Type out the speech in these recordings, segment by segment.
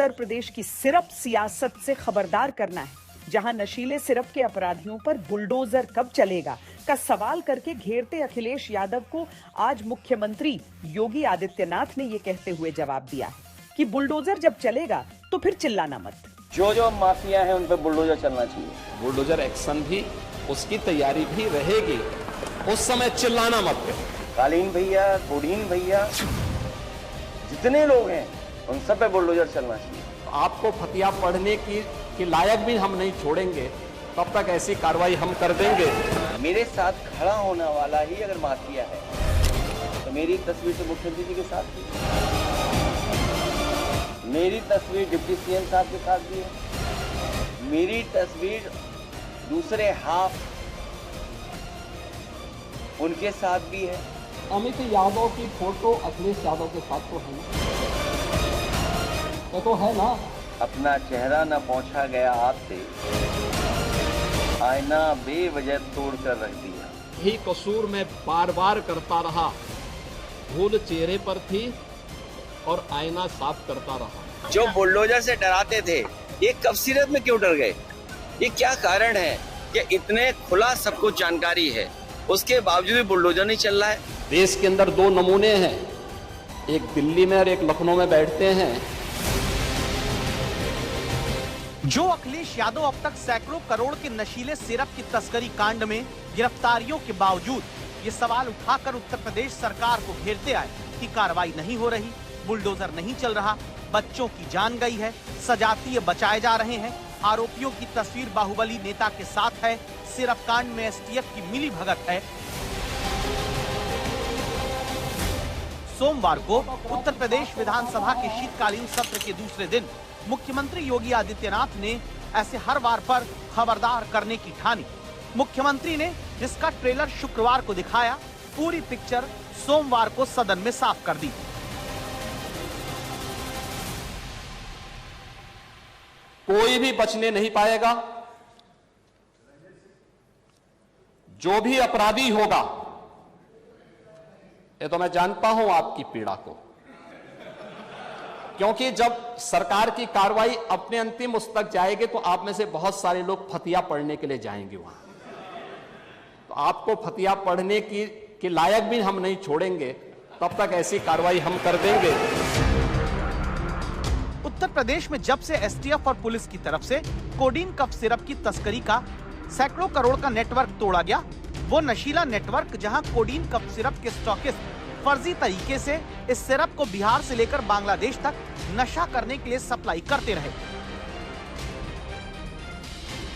उत्तर प्रदेश की सिर्फ सियासत से खबरदार करना है। जहां नशीले सिरप के अपराधियों पर बुलडोजर कब चलेगा का सवाल करके घेरते अखिलेश यादव को आज मुख्यमंत्री योगी आदित्यनाथ ने यह कहते हुए जवाब दिया है कि बुलडोजर जब चलेगा तो फिर चिल्लाना मत। जो माफिया है उन पर बुलडोजर चलना चाहिए। बुलडोजर एक्शन भी, उसकी तैयारी भी रहेगी, उस समय चिल्लाना मत। कालीन भैया, कोडीन भैया, जितने लोग हैं उन सब पे बुलडोजर चलना चाहिए। आपको फतिया पढ़ने की लायक भी हम नहीं छोड़ेंगे, तब तक ऐसी कार्रवाई हम कर देंगे। मेरे साथ खड़ा होने वाला ही अगर माफिया है तो मेरी तस्वीर तो मुख्यमंत्री जी के साथ भी, मेरी तस्वीर डिप्टी सीएम साहब के साथ भी है, मेरी तस्वीर दूसरे हाफ उनके साथ भी है। अमित यादव की फोटो अखिलेश यादव के साथ तो है ना? तो है ना? अपना चेहरा न पहुंचा गया आपसे, आईना बेवजह तोड़कर रख दिया। यही कसूर मैं बार बार करता रहा, भूल चेहरे पर थी और आईना साफ करता रहा। जो बुलडोजर से डराते थे ये कब सीरत में क्यों डर गए? ये क्या कारण है कि इतने खुला सब कुछ जानकारी है उसके बावजूद भी बुलडोजर नहीं चल रहा है? देश के अंदर दो नमूने हैं, एक दिल्ली में और एक लखनऊ में बैठते हैं। जो अखिलेश यादव अब तक सैकड़ों करोड़ के नशीले सिरप की तस्करी कांड में गिरफ्तारियों के बावजूद ये सवाल उठाकर उत्तर प्रदेश सरकार को घेरते आए कि कार्रवाई नहीं हो रही, बुलडोजर नहीं चल रहा, बच्चों की जान गई है, सजातीय बचाए जा रहे हैं, आरोपियों की तस्वीर बाहुबली नेता के साथ है, सिरप कांड में एसटीएफ की मिली भगत है। सोमवार को उत्तर प्रदेश विधानसभा के शीतकालीन सत्र के दूसरे दिन मुख्यमंत्री योगी आदित्यनाथ ने ऐसे हर बार पर खबरदार करने की ठानी। मुख्यमंत्री ने जिसका ट्रेलर शुक्रवार को दिखाया, पूरी पिक्चर सोमवार को सदन में साफ कर दी। कोई भी बचने नहीं पाएगा। जो भी अपराधी होगा, ये तो मैं जानता हूं आपकी पीड़ा को, क्योंकि जब सरकार की कार्रवाई अपने अंतिम उस तक जाएगी तो आप में से बहुत सारे लोग फतिया पढ़ने के लिए जाएंगे वहां। तो आपको फतिया पढ़ने की लायक भी हम नहीं छोड़ेंगे, तब तक ऐसी कार्रवाई हम कर देंगे। उत्तर प्रदेश में जब से एसटीएफ और पुलिस की तरफ से कोडीन कफ सिरप की तस्करी का सैकड़ों करोड़ का नेटवर्क तोड़ा गया, वो नशीला नेटवर्क जहां कोडीन कफ सिरप के स्टॉकिस्ट फर्जी तरीके से इस सिरप को बिहार से लेकर बांग्लादेश तक नशा करने के लिए सप्लाई करते रहे।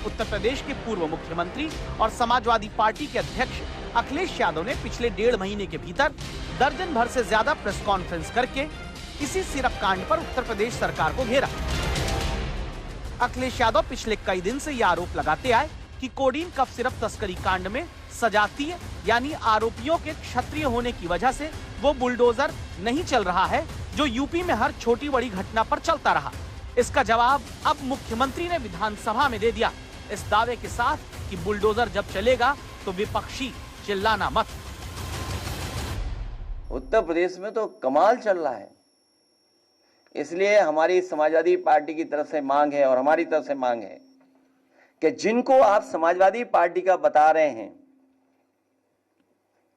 उत्तर प्रदेश के पूर्व मुख्यमंत्री और समाजवादी पार्टी के अध्यक्ष अखिलेश यादव ने पिछले 1.5 महीने के भीतर दर्जन भर से ज्यादा प्रेस कॉन्फ्रेंस करके इसी सिरप कांड पर उत्तर प्रदेश सरकार को घेरा। अखिलेश यादव पिछले कई दिन से यह आरोप लगाते आए कि कोडीन कफ सिरप तस्करी कांड में सजातीय यानी आरोपियों के क्षत्रिय होने की वजह से वो बुलडोजर नहीं चल रहा है जो यूपी में हर छोटी बड़ी घटना पर चलता रहा। इसका जवाब अब मुख्यमंत्री ने विधानसभा में दे दिया, इस दावे के साथ कि बुलडोजर जब चलेगा तो विपक्षी चिल्लाना मत। उत्तर प्रदेश में तो कमाल चल रहा है, इसलिए हमारी समाजवादी पार्टी की तरफ से मांग है और हमारी तरफ से मांग है कि जिनको आप समाजवादी पार्टी का बता रहे हैं,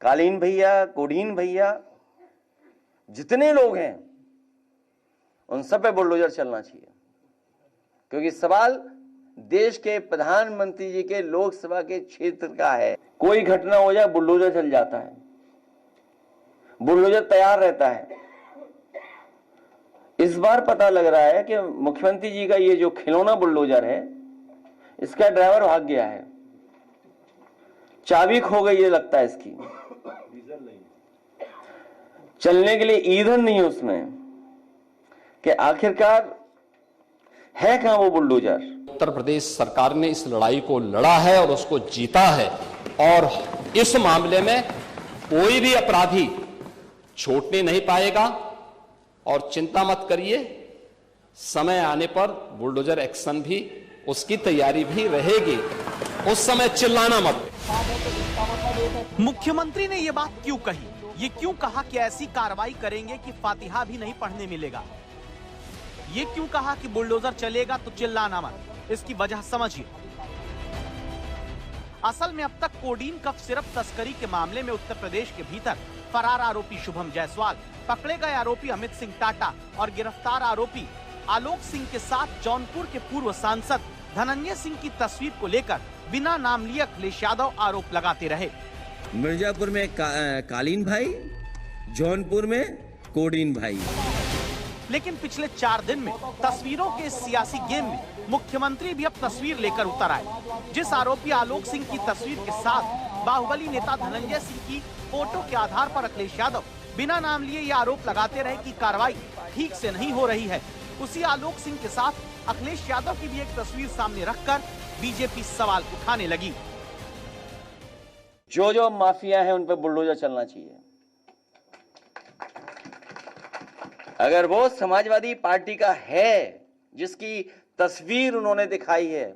कालीन भैया, कोडीन भैया, जितने लोग हैं उन सब पे बुलडोजर चलना चाहिए, क्योंकि सवाल देश के प्रधानमंत्री जी के लोकसभा के क्षेत्र का है। कोई घटना हो जाए बुलडोजर चल जाता है, बुलडोजर तैयार रहता है। इस बार पता लग रहा है कि मुख्यमंत्री जी का ये जो खिलौना बुलडोजर है, इसका ड्राइवर भाग गया है, चाबी खो गई है लगता है इसकी, चलने के लिए ईंधन नहीं है उसमें, कि आखिरकार है कहां वो बुलडोजर। उत्तर प्रदेश सरकार ने इस लड़ाई को लड़ा है और उसको जीता है, और इस मामले में कोई भी अपराधी छूटने नहीं पाएगा। और चिंता मत करिए, समय आने पर बुलडोजर एक्शन भी, उसकी तैयारी भी रहेगी, उस समय चिल्लाना मत। मुख्यमंत्री ने ये बात क्यों कही? ये क्यों कहा कि ऐसी कार्रवाई करेंगे कि फातिहा भी नहीं पढ़ने मिलेगा? ये क्यों कहा कि बुलडोजर चलेगा तो चिल्लाना मत, इसकी वजह समझिए। असल में अब तक कोडीन कफ सिरप तस्करी के मामले में उत्तर प्रदेश के भीतर फरार आरोपी शुभम जायसवाल, पकड़े गए आरोपी अमित सिंह टाटा और गिरफ्तार आरोपी आलोक सिंह के साथ जौनपुर के पूर्व सांसद धनंजय सिंह की तस्वीर को लेकर बिना नाम लिए अखिलेश यादव आरोप लगाते रहे। मिर्जापुर में कालीन भाई, जौनपुर में कोडीन भाई। लेकिन पिछले 4 दिन में तस्वीरों के सियासी गेम में मुख्यमंत्री भी अब तस्वीर लेकर उतर आए। जिस आरोपी आलोक सिंह की तस्वीर के साथ बाहुबली नेता धनंजय सिंह की फोटो के आधार पर अखिलेश यादव बिना नाम लिए ये आरोप लगाते रहे कि कार्रवाई ठीक से नहीं हो रही है, उसी आलोक सिंह के साथ अखिलेश यादव की भी एक तस्वीर सामने रखकर बीजेपी सवाल उठाने लगी। जो जो माफिया है उन पर बुलडोजर चलना चाहिए। अगर वो समाजवादी पार्टी का है जिसकी तस्वीर उन्होंने दिखाई है,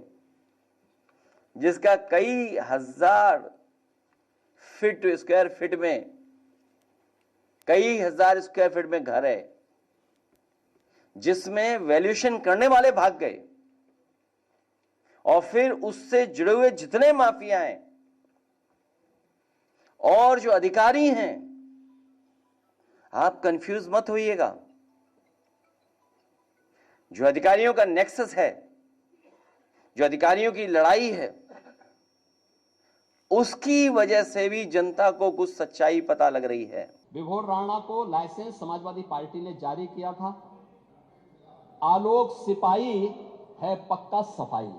जिसका कई हजार स्क्वायर फीट में, कई हजार स्क्वायर फीट में घर है, जिसमें वैल्यूएशन करने वाले भाग गए, और फिर उससे जुड़े हुए जितने माफिया हैं और जो अधिकारी हैं, आप कंफ्यूज मत होइएगा। जो अधिकारियों का नेक्सस है, जो अधिकारियों की लड़ाई है, उसकी वजह से भी जनता को कुछ सच्चाई पता लग रही है। विभोर राणा को लाइसेंस समाजवादी पार्टी ने जारी किया था। आलोक सिपाही है पक्का सफाई,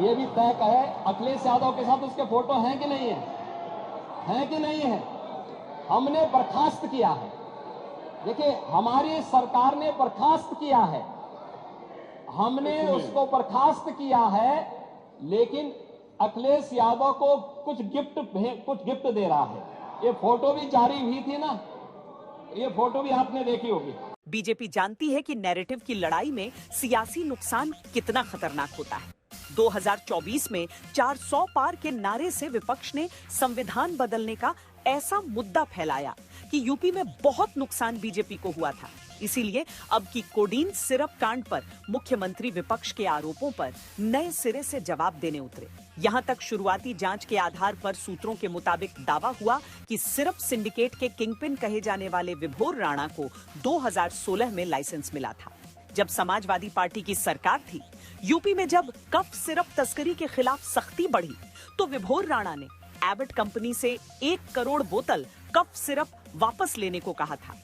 ये भी तय है। अखिलेश यादव के साथ उसके फोटो हैं कि नहीं है, हैं कि नहीं है? हमने बर्खास्त किया है। देखिए, हमारी सरकार ने बर्खास्त किया है, हमने उसको बर्खास्त किया है, लेकिन अखिलेश यादव को कुछ गिफ्ट दे रहा है। ये फोटो भी जारी हुई थी ना, ये फोटो भी आपने देखी होगी। बीजेपी जानती है कि नैरेटिव की लड़ाई में सियासी नुकसान कितना खतरनाक होता है। 2024 में 400 पार के नारे से विपक्ष ने संविधान बदलने का ऐसा मुद्दा फैलाया कि यूपी में बहुत नुकसान बीजेपी को हुआ था। इसीलिए अब की कोडीन सिरप कांड पर मुख्यमंत्री विपक्ष के आरोपों पर नए सिरे से जवाब देने उतरे। यहां तक शुरुआती जांच के आधार पर सूत्रों के मुताबिक दावा हुआ कि सिरप सिंडिकेट के किंगपिन कहे जाने वाले विभोर राणा को 2016 में लाइसेंस मिला था, जब समाजवादी पार्टी की सरकार थी। यूपी में जब कफ सिरप तस्करी के खिलाफ सख्ती बढ़ी तो विभोर राणा ने एबट कंपनी से 1 करोड़ बोतल कफ सिरप वापस लेने को कहा था।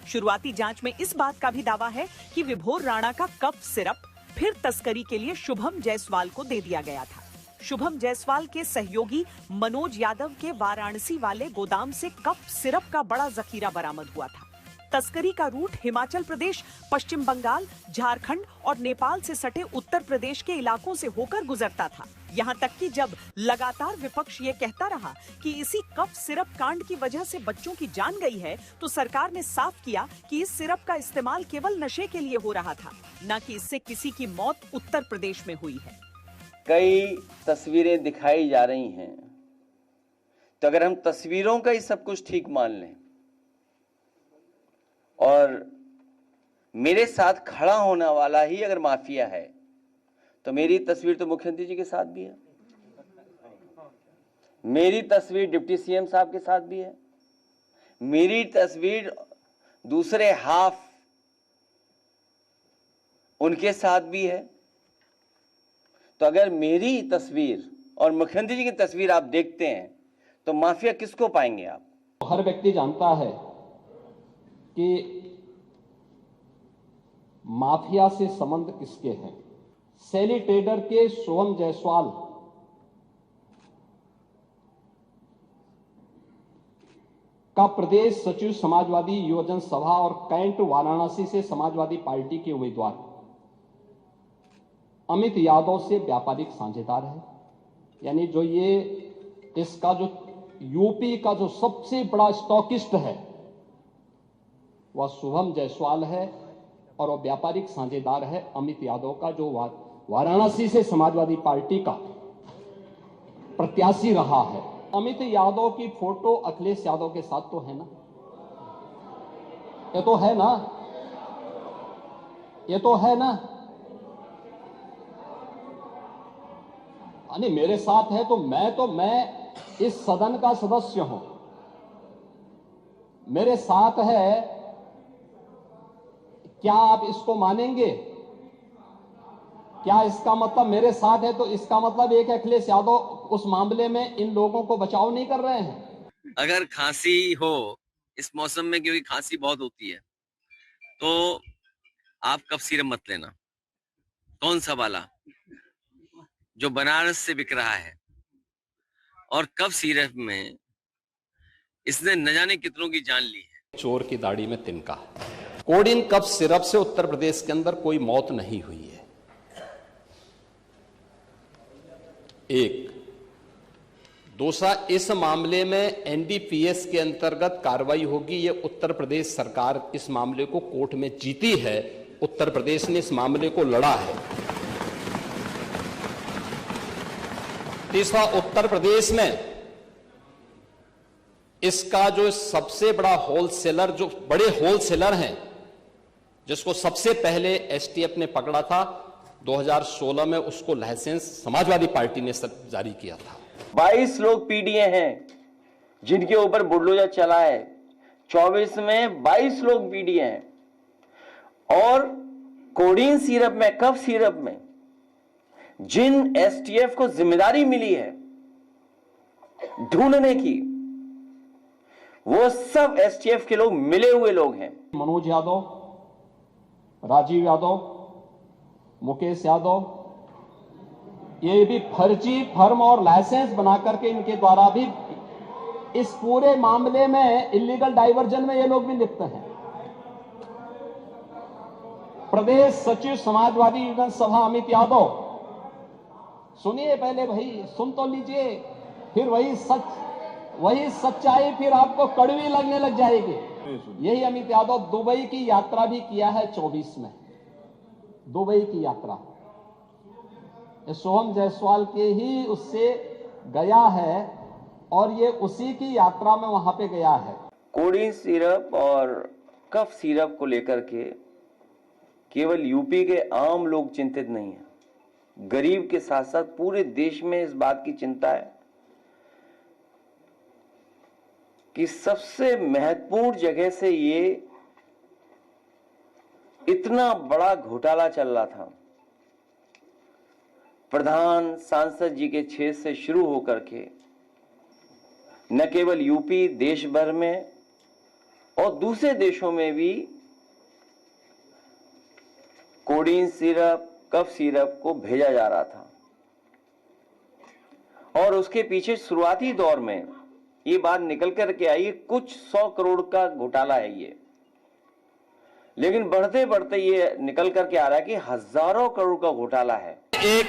शुरुआती जांच में इस बात का भी दावा है कि विभोर राणा का कफ सिरप फिर तस्करी के लिए शुभम जायसवाल को दे दिया गया था। शुभम जायसवाल के सहयोगी मनोज यादव के वाराणसी वाले गोदाम से कफ सिरप का बड़ा जखीरा बरामद हुआ था। तस्करी का रूट हिमाचल प्रदेश, पश्चिम बंगाल, झारखंड और नेपाल से सटे उत्तर प्रदेश के इलाकों से होकर गुजरता था। यहाँ तक कि जब लगातार विपक्ष ये कहता रहा कि इसी कफ सिरप कांड की वजह से बच्चों की जान गई है, तो सरकार ने साफ किया कि इस सिरप का इस्तेमाल केवल नशे के लिए हो रहा था, न कि इससे किसी की मौत उत्तर प्रदेश में हुई है। कई तस्वीरें दिखाई जा रही हैं, तो अगर हम तस्वीरों का ही सब कुछ ठीक मान लें और मेरे साथ खड़ा होने वाला ही अगर माफिया है, तो मेरी तस्वीर तो मुख्यमंत्री जी के साथ भी है, मेरी तस्वीर डिप्टी सीएम साहब के साथ भी है, मेरी तस्वीर दूसरे हाफ उनके साथ भी है। तो अगर मेरी तस्वीर और मुख्यमंत्री जी की तस्वीर आप देखते हैं तो माफिया किसको पाएंगे आप? हर व्यक्ति जानता है कि माफिया से संबंध किसके हैं। सैली ट्रेडर के शुभम जायसवाल का प्रदेश सचिव समाजवादी युवजन सभा और कैंट वाराणसी से समाजवादी पार्टी के उम्मीदवार अमित यादव से व्यापारिक साझेदार है। यानी जो ये इसका जो यूपी का जो सबसे बड़ा स्टॉकिस्ट है वह शुभम जायसवाल है और वह व्यापारिक साझेदार है अमित यादव का, जो वाराणसी से समाजवादी पार्टी का प्रत्याशी रहा है। अमित यादव की फोटो अखिलेश यादव के साथ तो है ना, ये तो है ना। ये तो है ना? नहीं, मेरे साथ है तो मैं इस सदन का सदस्य हूं, मेरे साथ है। क्या आप इसको मानेंगे? क्या इसका मतलब मेरे साथ है तो इसका मतलब एक अखिलेश यादव उस मामले में इन लोगों को बचाव नहीं कर रहे हैं? अगर खांसी हो इस मौसम में, क्योंकि खांसी बहुत होती है, तो आप कफ सिरप मत लेना। कौन सा वाला जो बनारस से बिक रहा है, और कफ सिरप में इसने न जाने कितनों की जान ली है। चोर की दाढ़ी में तिनका। कोडिन कफ सिरप से उत्तर प्रदेश के अंदर कोई मौत नहीं हुई है। एक। दूसरा, इस मामले में एनडीपीएस के अंतर्गत कार्रवाई होगी। ये उत्तर प्रदेश सरकार इस मामले को कोर्ट में जीती है, उत्तर प्रदेश ने इस मामले को लड़ा है। तीसरा, उत्तर प्रदेश में इसका जो सबसे बड़ा होलसेलर, जो बड़े होलसेलर हैं, जिसको सबसे पहले एसटीएफ ने पकड़ा था 2016 में, उसको लाइसेंस समाजवादी पार्टी ने जारी किया था। 22 लोग पीडीए हैं जिनके ऊपर बुलडोजर चला है। 24 में 22 लोग पीडीए हैं। और कोडीन सिरप में, कफ सिरप में जिन एसटीएफ को जिम्मेदारी मिली है ढूंढने की, वो सब एसटीएफ के लोग मिले हुए लोग हैं। मनोज यादव, राजीव यादव, मुकेश यादव, ये भी फर्जी फर्म और लाइसेंस बना करके इनके द्वारा भी इस पूरे मामले में इलीगल डाइवर्जन में ये लोग भी लिप्त हैं। प्रदेश सचिव समाजवादी युवजन सभा अमित यादव, सुनिए पहले भाई, सुन तो लीजिए, फिर वही सच्चाई फिर आपको कड़वी लगने लग जाएगी। यही अमित यादव दुबई की यात्रा भी किया है 24 में, दुबई की यात्रा सोहम जायसवाल के ही उससे गया है, और ये उसी की यात्रा में वहां पे गया है। कोडीन सिरप और कफ सिरप को लेकर के केवल यूपी के आम लोग चिंतित नहीं हैं, गरीब के साथ साथ पूरे देश में इस बात की चिंता है कि सबसे महत्वपूर्ण जगह से ये इतना बड़ा घोटाला चल रहा था, प्रधान सांसद जी के क्षेत्र से शुरू होकर के न केवल यूपी, देश भर में और दूसरे देशों में भी कोडीन सिरप, कफ सिरप को भेजा जा रहा था। और उसके पीछे शुरुआती दौर में ये बात निकल करके आई कुछ 100 करोड़ का घोटाला है ये, लेकिन बढ़ते बढ़ते ये निकल करके आ रहा है कि हजारों करोड़ का घोटाला है। एक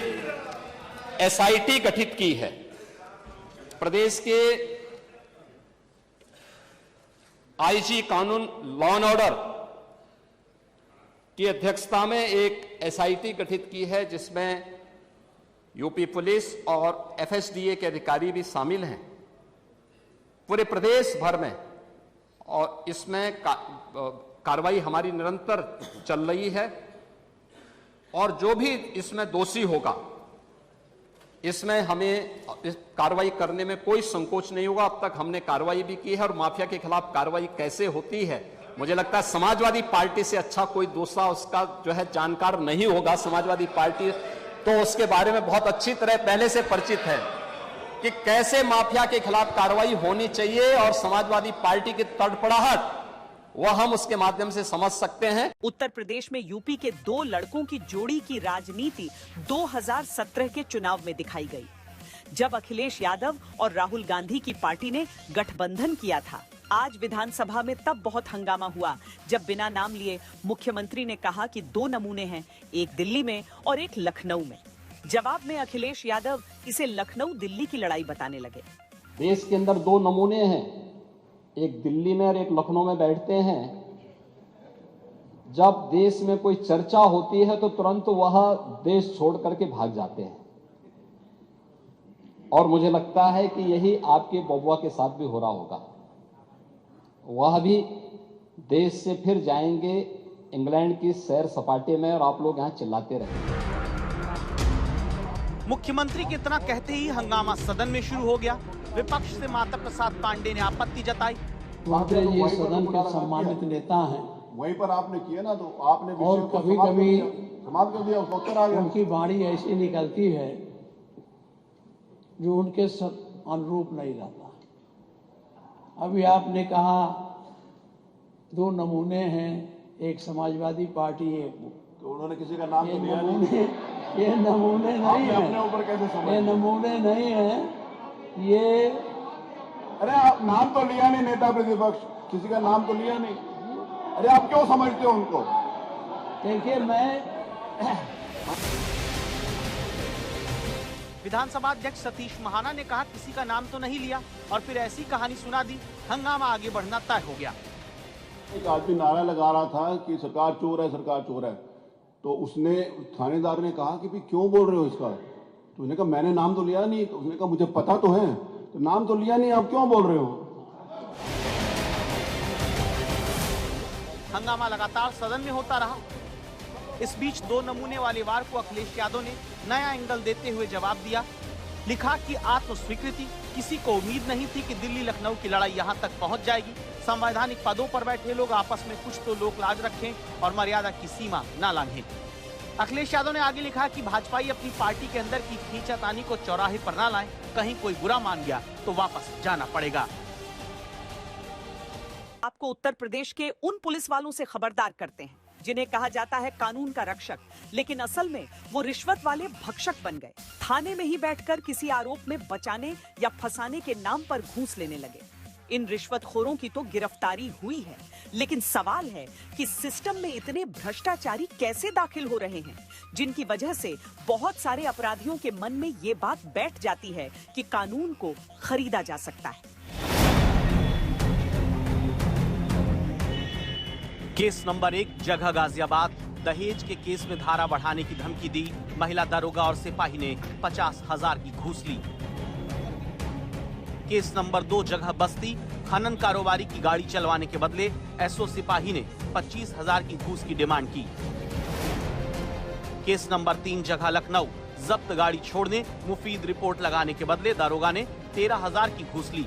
एसआईटी गठित की है प्रदेश के आईजी कानून, लॉ एंड ऑर्डर की अध्यक्षता में एक एसआईटी गठित की है, जिसमें यूपी पुलिस और एफएसडीए के अधिकारी भी शामिल हैं पूरे प्रदेश भर में। और इसमें कार्रवाई हमारी निरंतर चल रही है, और जो भी इसमें दोषी होगा इसमें हमें इस कार्रवाई करने में कोई संकोच नहीं होगा। अब तक हमने कार्रवाई भी की है, और माफिया के खिलाफ कार्रवाई कैसे होती है, मुझे लगता है समाजवादी पार्टी से अच्छा कोई दूसरा उसका जो है जानकार नहीं होगा। समाजवादी पार्टी तो उसके बारे में बहुत अच्छी तरह पहले से परिचित है कि कैसे माफिया के खिलाफ कार्रवाई होनी चाहिए, और समाजवादी पार्टी की तड़पड़ाहट वह हम उसके माध्यम से समझ सकते हैं। उत्तर प्रदेश में यूपी के 2 लड़कों की जोड़ी की राजनीति 2017 के चुनाव में दिखाई गई, जब अखिलेश यादव और राहुल गांधी की पार्टी ने गठबंधन किया था। आज विधानसभा में तब बहुत हंगामा हुआ जब बिना नाम लिए मुख्यमंत्री ने कहा कि 2 नमूने हैं, एक दिल्ली में और एक लखनऊ में। जवाब में अखिलेश यादव इसे लखनऊ दिल्ली की लड़ाई बताने लगे। देश के अंदर 2 नमूने हैं, एक दिल्ली में और एक लखनऊ में बैठते हैं। जब देश में कोई चर्चा होती है तो तुरंत वह देश छोड़ करके भाग जाते हैं, और मुझे लगता है कि यही आपके बबुआ के साथ भी हो रहा होगा। वह भी देश से फिर जाएंगे इंग्लैंड की सैर सपाटे में और आप लोग यहाँ चिल्लाते रहे। मुख्यमंत्री के इतना कहते ही हंगामा सदन में शुरू हो गया। विपक्ष से माता प्रसाद पांडे ने आपत्ति जताई। मुख्यमंत्री जी सदन के सम्मानित नेता हैं, वहीं पर आपने किया ना, तो आपने और कभी-कभी समाप्त कर दिया, उत्तर आ गया। उनकी वाणी ऐसी निकलती है जो उनके अनुरूप नहीं रहता। अभी आपने कहा 2 नमूने हैं, एक समाजवादी पार्टी, एक तो उन्होंने किसी का नाम तो लिया नहीं। ये नमूने नहीं है, अपने ऊपर कैसे समझ? ये नमूने नहीं है, ये अरे आप नाम तो लिया नहीं, नेता प्रतिपक्ष किसी का नाम तो लिया नहीं। अरे आप क्यों समझते हो उनको? देखिए, मैं विधानसभा अध्यक्ष सतीश महाना ने कहा किसी का नाम तो नहीं लिया और फिर ऐसी कहानी सुना दी। हंगामा आगे बढ़ना तय हो गया। एक आदमी नारा लगा रहा था कि सरकार चोर है, सरकार चोर है, तो उसने थानेदार ने कहा कि भाई क्यों बोल रहे हो इसका? तो उसने कहा मैंने नाम तो लिया नहीं। तो उसने कहा मुझे पता तो है, तो नाम तो लिया नहीं, आप क्यों बोल रहे हो? हंगामा लगातार सदन में होता रहा। इस बीच 2 नमूने वाले वार को अखिलेश यादव ने नया एंगल देते हुए जवाब दिया। लिखा कि आत्मस्वीकृति, किसी को उम्मीद नहीं थी कि दिल्ली लखनऊ की लड़ाई यहां तक पहुंच जाएगी। संवैधानिक पदों पर बैठे लोग आपस में कुछ तो लोक लाज रखें और मर्यादा की सीमा न लांघें। अखिलेश यादव ने आगे लिखा कि भाजपाई अपनी पार्टी के अंदर की खींचातानी को चौराहे पर न लाएं। कहीं कोई बुरा मान गया तो वापस जाना पड़ेगा। आपको उत्तर प्रदेश के उन पुलिस वालों से खबरदार करते हैं जिन्हें कहा जाता है कानून का रक्षक, लेकिन असल में वो रिश्वत वाले भक्षक बन गए। थाने में ही बैठकर किसी आरोप में बचाने या फंसाने के नाम पर घूस लेने लगे। इन रिश्वतखोरों की तो गिरफ्तारी हुई है, लेकिन सवाल है कि सिस्टम में इतने भ्रष्टाचारी कैसे दाखिल हो रहे हैं, जिनकी वजह से बहुत सारे अपराधियों के मन में ये बात बैठ जाती है कि कानून को खरीदा जा सकता है। केस नंबर 1, जगह गाजियाबाद। दहेज के केस में धारा बढ़ाने की धमकी दी। महिला दारोगा और सिपाही ने 50,000 की घूस ली। केस नंबर 2, जगह बस्ती। खनन कारोबारी की गाड़ी चलवाने के बदले एसओ सिपाही ने 25,000 की घूस की डिमांड की। केस नंबर 3, जगह लखनऊ। जब्त गाड़ी छोड़ने, मुफीद रिपोर्ट लगाने के बदले दारोगा ने 13,000 की घूस ली।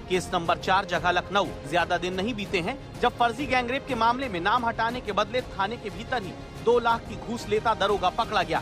केस नंबर 4, जगह लखनऊ। ज्यादा दिन नहीं बीते हैं जब फर्जी गैंगरेप के मामले में नाम हटाने के बदले थाने के भीतर ही 2 लाख की घूस लेता दरोगा पकड़ा गया।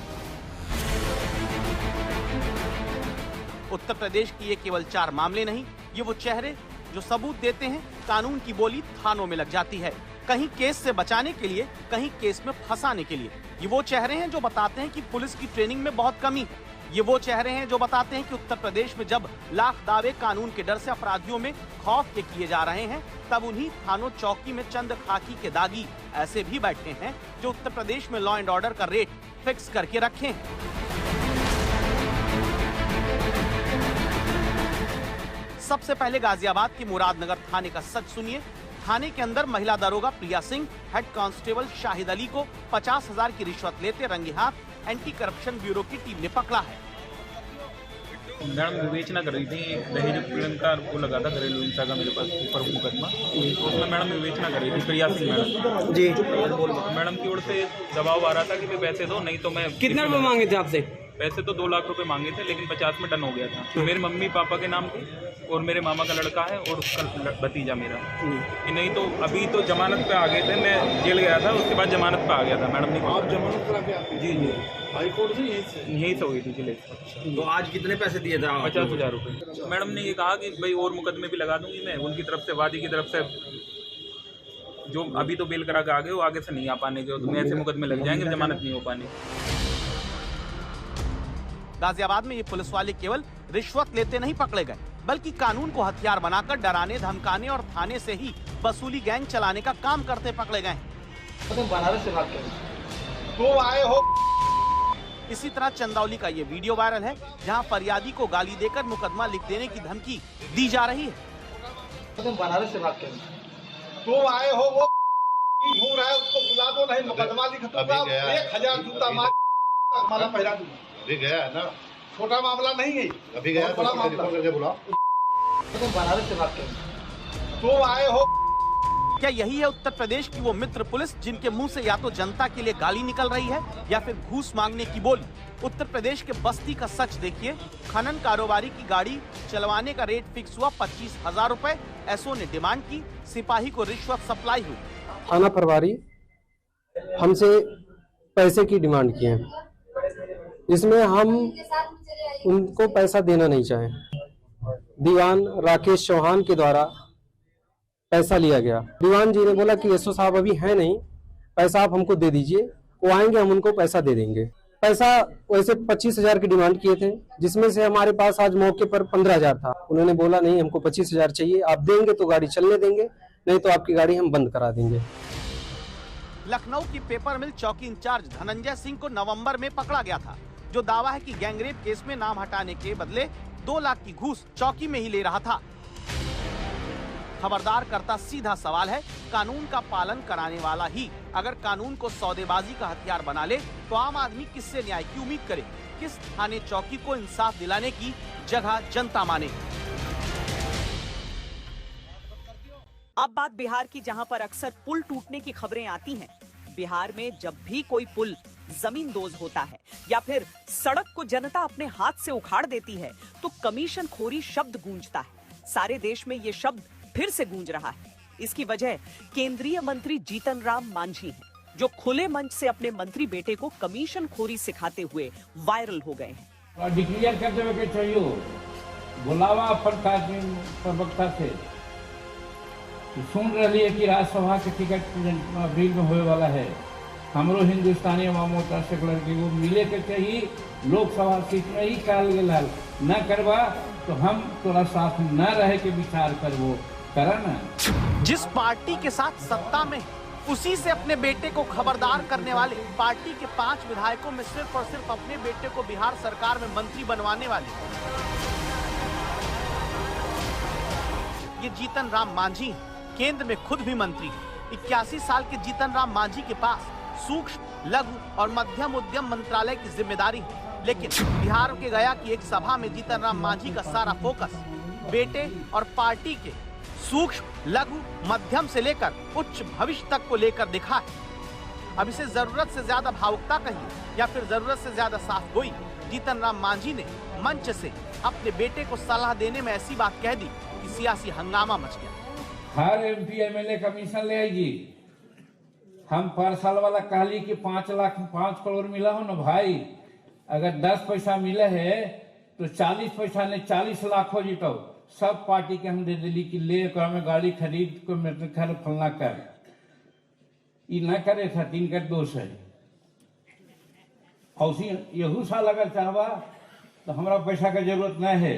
उत्तर प्रदेश की ये केवल 4 मामले नहीं, ये वो चेहरे जो सबूत देते हैं कानून की बोली थानों में लग जाती है, कहीं केस से बचाने के लिए, कहीं केस में फंसाने के लिए। ये वो चेहरे हैं जो बताते हैं कि पुलिस की ट्रेनिंग में बहुत कमी है। ये वो चेहरे हैं जो बताते हैं कि उत्तर प्रदेश में जब लाख दावे कानून के डर से अपराधियों में खौफ के किए जा रहे हैं, तब उन्हीं थानों चौकी में चंद खाकी के दागी ऐसे भी बैठे हैं जो उत्तर प्रदेश में लॉ एंड ऑर्डर का रेट फिक्स करके रखे हैं। सबसे पहले गाजियाबाद के मुरादनगर थाने का सच सुनिए। थाने के अंदर महिला दारोगा प्रिया सिंह, हेड कांस्टेबल शाहिद अली को 50,000 की रिश्वत लेते रंगे हाथ एंटी करप्शन ब्यूरो की टीम ने पकड़ा है। मैडम विवेचना कर रही थी, दहेज उत्पीड़न का वो लगा था घरेलू हिंसा का मेरे पास ऊपर मुकदमा, तो उसमें मैडम विवेचना कर रही थी प्रिया सिंह मैडम जी। मैडम की ओर से दबाव आ रहा था कि भाई पैसे दो, नहीं तो मैं। कितने रुपए मांगे थे आपसे? पैसे तो 2 लाख रुपए मांगे थे, लेकिन 50 में डन हो गया था। तो मेरे मम्मी पापा के नाम थे और मेरे मामा का लड़का है और उसका भतीजा मेरा। कि नहीं तो अभी तो जमानत पे आ गए थे, मैं जेल गया था, उसके बाद जमानत पे आ गया था मैडम ने। आप जमानत करा के आते? जी जी, हाई कोर्ट से यहीं से हुई थी जिले। तो आज कितने पैसे दिए थे? 50,000 रुपये। मैडम ने ये कहा कि भाई और मुकदमे भी लगा दूंगी मैं, उनकी तरफ से, वादी की तरफ से, जो अभी तो बेल करा के आ गए वो आगे से नहीं आ पाने के, तो ऐसे मुकदमे लग जाएंगे, जमानत नहीं हो पाने। गाजियाबाद में ये पुलिस वाले केवल रिश्वत लेते नहीं पकड़े गए, बल्कि कानून को हथियार बनाकर डराने, धमकाने और थाने से ही वसूली गैंग चलाने का काम करते पकड़े गए। बनारस से बात करें तो आए हो। इसी तरह चंदौली का ये वीडियो वायरल है, जहां फरियादी को गाली देकर मुकदमा लिख देने की धमकी दी जा रही है। बनारस से बात करें तो आए हो, वो घूम रहा है, उसको बुला दो, नहीं मुकदमा लिख दूंगा, 1,000 जूता मार माला पहरा दूंगा। अभी गया है ना, छोटा मामला नहीं है, अभी गया बड़ा मामला करके बुला। बनारस से बात करें तो आए हो, क्या यही है उत्तर प्रदेश की वो मित्र पुलिस जिनके मुंह से या तो जनता के लिए गाली निकल रही है या फिर घूस मांगने की बोली? उत्तर प्रदेश के बस्ती का सच देखिए। खनन कारोबारी की गाड़ी चलवाने का रेट फिक्स हुआ 25,000 रुपए। एसओ ने डिमांड की, सिपाही को रिश्वत सप्लाई हुई। थाना प्रभारी हमसे पैसे की डिमांड किए हैं, इसमें हम उनको पैसा देना नहीं चाहें। दीवान राकेश चौहान के द्वारा पैसा लिया गया। दीवान जी ने बोला कि एसओ साहब अभी है नहीं, पैसा आप हमको दे दीजिए, वो आएंगे हम उनको पैसा दे देंगे। पैसा वैसे 25,000 की डिमांड किए थे, जिसमें से हमारे पास आज मौके पर 15,000 था। उन्होंने बोला नहीं, हमको 25,000 चाहिए, आप देंगे तो गाड़ी चलने देंगे, नहीं तो आपकी गाड़ी हम बंद करा देंगे। लखनऊ की पेपर मिल चौकी इंचार्ज धनंजय सिंह को नवंबर में पकड़ा गया था, जो दावा है कि गैंगरेप केस में नाम हटाने के बदले 2 लाख की घूस चौकी में ही ले रहा था। खबरदार करता सीधा सवाल है, कानून का पालन कराने वाला ही अगर कानून को सौदेबाजी का हथियार बना ले तो आम आदमी किससे न्याय की उम्मीद करे? किस थाने चौकी को इंसाफ दिलाने की जगह जनता माने? अब बात बिहार की, जहां पर अक्सर पुल टूटने की खबरें आती हैं। बिहार में जब भी कोई पुल जमींदोज होता है या फिर सड़क को जनता अपने हाथ से उखाड़ देती है तो कमीशन खोरी शब्द गूंजता है। सारे देश में ये शब्द फिर से गूंज रहा है। इसकी वजह केंद्रीय मंत्री जीतन राम मांझी हैं, जो खुले मंच से अपने मंत्री बेटे को कमीशन खोरी सिखाते हुए वायरल हो गए हैं। डिक्लेयर कर देवे के चाहिए, बुलावा अपन प्रवक्ता से सुन रही है कि राज्यसभा के टिकट अप्रैल में होने वाला है। हमरो हिंदुस्तानी अवाम मोर्चा से वो मिले के चाहिए, लोकसभा सीट में ही काल गया न करवा तो हम तोरा साथ न रहे के विचार करवो करना। जिस पार्टी के साथ सत्ता में उसी से अपने बेटे को खबरदार करने वाले पार्टी के 5 विधायकों में सिर्फ और सिर्फ अपने बेटे को बिहार सरकार में मंत्री बनवाने वाले ये जीतन राम मांझी केंद्र में खुद भी मंत्री। 81 साल के जीतन राम मांझी के पास सूक्ष्म, लघु और मध्यम उद्यम मंत्रालय की जिम्मेदारी है, लेकिन बिहार के गया की एक सभा में जीतन राम मांझी का सारा फोकस बेटे और पार्टी के सूक्ष्म, लघु, मध्यम से लेकर उच्च भविष्य तक को लेकर दिखा है। अब इसे जरूरत से ज्यादा भावुकता कही या फिर जरूरत से ज्यादा साफ गोई, जीतन राम मांझी ने मंच से अपने बेटे को सलाह देने में ऐसी बात कह दी कि सियासी हंगामा मच गया। हर MP MLA कमीशन ले आएगी। हम पर साल वाला कहली कि 5 करोड़ मिला हो ना भाई, अगर 10 पैसा मिले है तो 40 पैसा ने 40 लाख हो जीतो। सब पार्टी के हम दे दिली कि ले में गाड़ी खरीद को मेरे घर फलना कर, ये न करे था 3 कर 2 है। और यहू साल अगर चाहवा तो हमारा पैसा का जरूरत न है,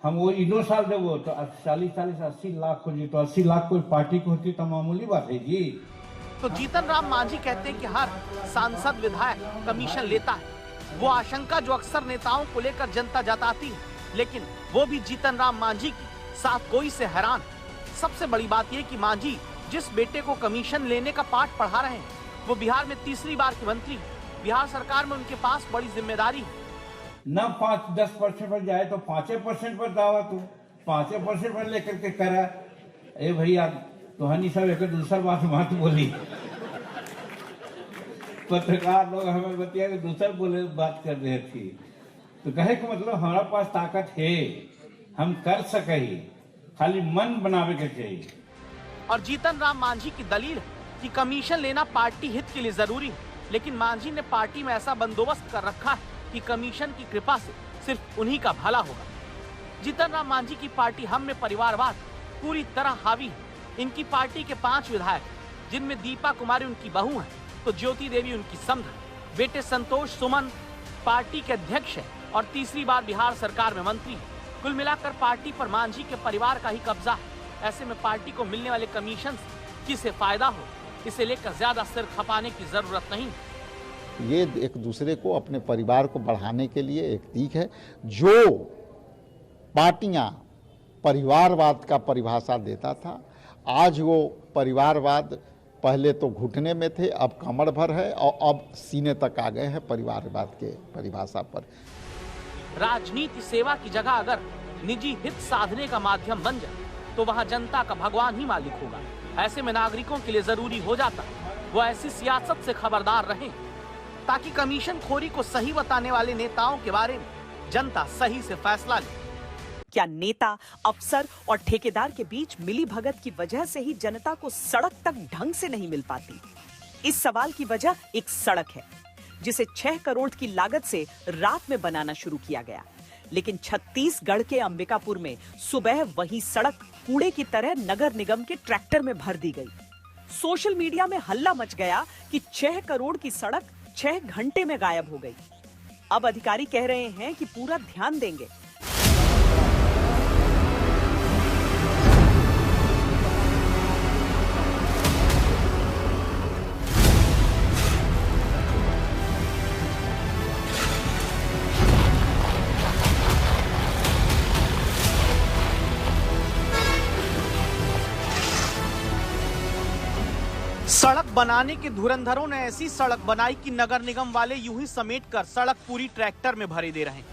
हम वो इनो साल देवो तो 40-80 लाख हो जी, तो 80 लाख कोई पार्टी को होती तो मामूली बात है जी। तो जीतन राम मांझी कहते हैं कि हर सांसद विधायक कमीशन लेता है। वो आशंका जो अक्सर नेताओं को लेकर जनता जताती है, लेकिन वो भी जीतन राम मांझी की साथ कोई से हैरान। सबसे बड़ी बात यह कि मांझी जिस बेटे को कमीशन लेने का पाठ पढ़ा रहे हैं वो बिहार में तीसरी बार के मंत्री। बिहार सरकार में उनके पास बड़ी जिम्मेदारी है। न 5-10% पर जाए तो 5% पर दावा, तू 5% पर लेकर के करा। ए भैया तुहानी सब एक दूसरा बात मत बोली। पत्रकार लोग हमें बतिया कि दूसरा बोले बात कर रहे थी, तो कहे कि मतलब हमारा पास ताकत है, हम कर सके, खाली मन बनावे के चाहिए। और जीतन राम मांझी की दलील है कि कमीशन लेना पार्टी हित के लिए जरूरी है, लेकिन मांझी ने पार्टी में ऐसा बंदोबस्त कर रखा है कि कमीशन की कृपा से सिर्फ उन्हीं का भला होगा। जीतन राम मांझी की पार्टी हम में परिवारवाद पूरी तरह हावी है। इनकी पार्टी के 5 विधायक, जिनमें दीपा कुमारी उनकी बहू है तो ज्योति देवी उनकी समध, बेटे संतोष सुमन पार्टी के अध्यक्ष है और तीसरी बार बिहार सरकार में मंत्री है। कुल मिलाकर पार्टी पर मांझी के परिवार का ही कब्जा है। ऐसे में पार्टी को मिलने वाले कमीशन से किसे फायदा हो, इसे लेकर ज्यादा सिर खपाने की जरूरत नहीं। ये एक दूसरे को, अपने परिवार को बढ़ाने के लिए एक तीक है। जो पार्टियां परिवारवाद का परिभाषा देता था, आज वो परिवारवाद पहले तो घुटने में थे, अब कमर भर है और अब सीने तक आ गए हैं परिवारवाद के परिभाषा पर। राजनीति सेवा की जगह अगर निजी हित साधने का माध्यम बन जाए तो वहां जनता का भगवान ही मालिक होगा। ऐसे में नागरिकों के लिए जरूरी हो जाता वो ऐसी सियासत से खबरदार रहें ताकि कमीशन खोरी को सही बताने वाले नेताओं के बारे में जनता सही से फैसला ले। क्या नेता, अफसर और ठेकेदार के बीच मिली भगत की वजह से ही जनता को सड़क तक ढंग से नहीं मिल पाती? इस सवाल की वजह एक सड़क है जिसे 6 करोड़ की लागत से रात में बनाना शुरू किया गया, लेकिन छत्तीसगढ़ के अंबिकापुर में सुबह वही सड़क कूड़े की तरह नगर निगम के ट्रैक्टर में भर दी गई। सोशल मीडिया में हल्ला मच गया कि 6 करोड़ की सड़क 6 घंटे में गायब हो गई। अब अधिकारी कह रहे हैं कि पूरा ध्यान देंगे। सड़क बनाने के धुरंधरों ने ऐसी सड़क बनाई कि नगर निगम वाले यूं ही समेटकर सड़क पूरी ट्रैक्टर में भरे दे रहे हैं।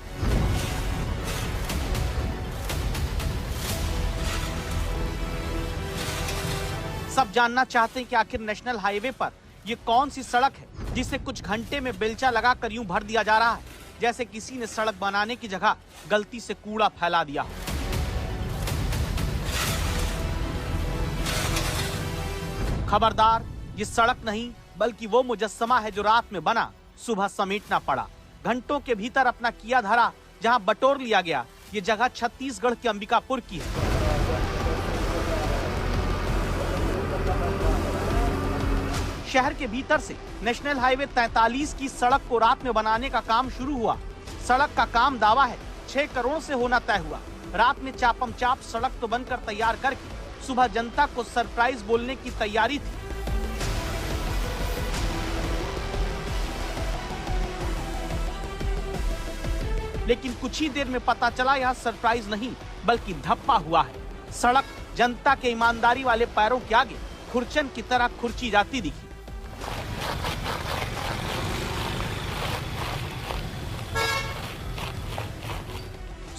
सब जानना चाहते हैं कि आखिर नेशनल हाईवे पर ये कौन सी सड़क है जिसे कुछ घंटे में बेलचा लगाकर यूं भर दिया जा रहा है जैसे किसी ने सड़क बनाने की जगह गलती से कूड़ा फैला दिया। खबरदार, ये सड़क नहीं बल्कि वो मुजस्समा है जो रात में बना, सुबह समेटना पड़ा। घंटों के भीतर अपना किया धरा जहां बटोर लिया गया। ये जगह छत्तीसगढ़ के अंबिकापुर की है। शहर के भीतर से नेशनल हाईवे 43 की सड़क को रात में बनाने का काम शुरू हुआ। सड़क का काम दावा है 6 करोड़ से होना तय हुआ। रात में चापम चाप सड़क तो बनकर तैयार करके सुबह जनता को सरप्राइज बोलने की तैयारी थी। लेकिन कुछ ही देर में पता चला यह सरप्राइज नहीं बल्कि धप्पा हुआ है। सड़क जनता के ईमानदारी वाले पैरों के आगे खुरचन की तरह खुरची जाती दिखी।